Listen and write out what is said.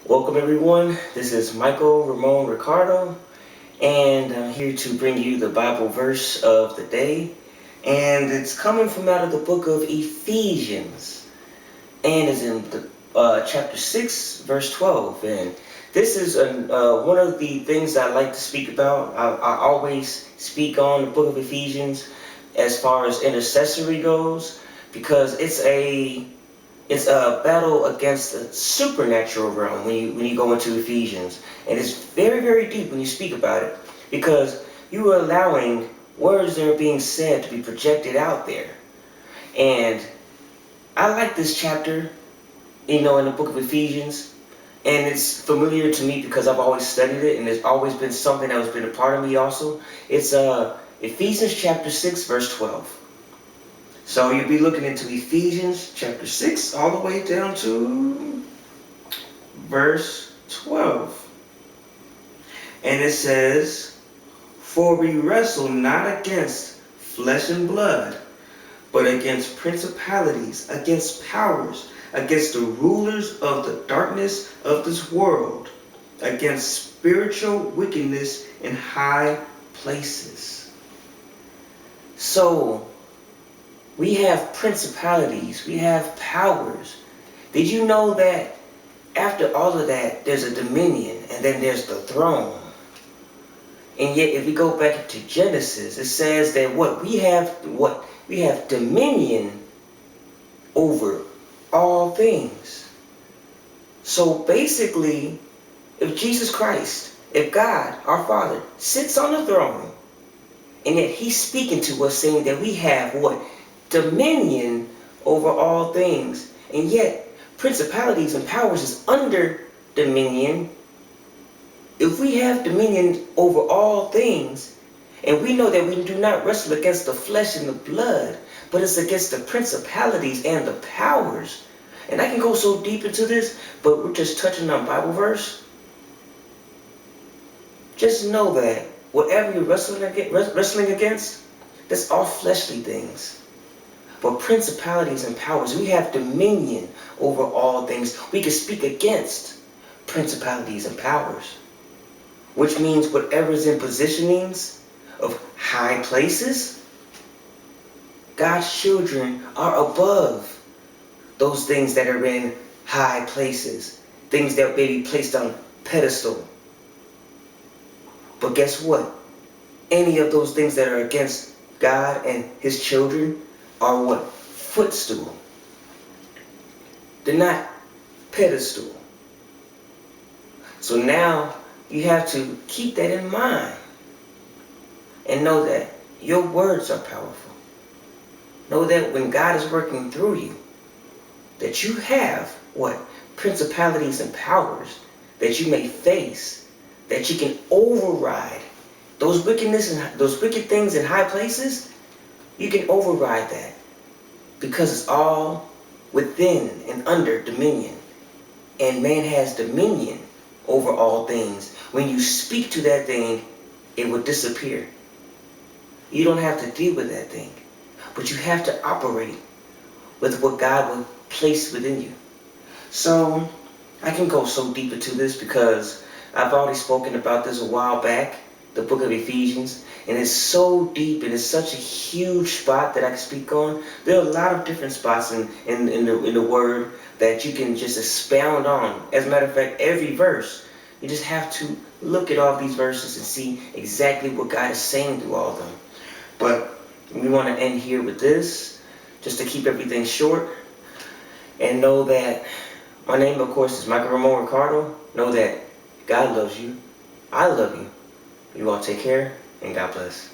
Welcome everyone. This is Michael Ramon Ricardo, and I'm here to bring you the Bible verse of the day. And it's coming from out of the book of Ephesians, and it's in the chapter 6, verse 12. And this is one of the things I like to speak about. I always speak on the book of Ephesians as far as intercessory goes, because it's a battle against the supernatural realm when you go into Ephesians. And it's very, very deep when you speak about it, because you are allowing words that are being said to be projected out there. And I like this chapter, in the book of Ephesians. And it's familiar to me because I've always studied it, and it's always been something that has been a part of me also. It's Ephesians chapter 6, verse 12. So you'll be looking into Ephesians chapter 6 all the way down to verse 12. And it says, "For we wrestle not against flesh and blood, but against principalities, against powers, against the rulers of the darkness of this world, against spiritual wickedness in high places." So, we have principalities, we have powers. Did you know that after all of that, there's a dominion, and then there's the throne? And yet, if we go back to Genesis, it says that we have dominion over all things. So basically, if Jesus Christ, if God, our Father, sits on the throne, and yet He's speaking to us saying that we have what? Dominion over all things. And yet, principalities and powers is under dominion. If we have dominion over all things, and we know that we do not wrestle against the flesh and the blood, but it's against the principalities and the powers. And I can go so deep into this, but we're just touching on Bible verse. Just know that whatever you're wrestling against, that's all fleshly things. But principalities and powers, we have dominion over all things. We can speak against principalities and powers, which means whatever is in positionings of high places, God's children are above those things that are in high places, things that may be placed on pedestal. But guess what? Any of those things that are against God and His children are what? Footstool. They're not pedestal. So now you have to keep that in mind and know that your words are powerful. Know that when God is working through you, that you have what? Principalities and powers that you may face, that you can override. Those wickedness and those wicked things in high places, you can override that, because it's all within and under dominion. And man has dominion over all things. When you speak to that thing, it will disappear. You don't have to deal with that thing, but you have to operate with what God will place within you. So I can go so deep into this because I've already spoken about this a while back, the book of Ephesians, and it's so deep and it's such a huge spot that I can speak on. There are a lot of different spots in the Word that you can just expound on. As a matter of fact, every verse, you just have to look at all these verses and see exactly what God is saying through all of them. But we want to end here with this, just to keep everything short, and know that my name, of course, is Michael Ramon Ricardo. Know that God loves you. I love you. You all take care, and God bless.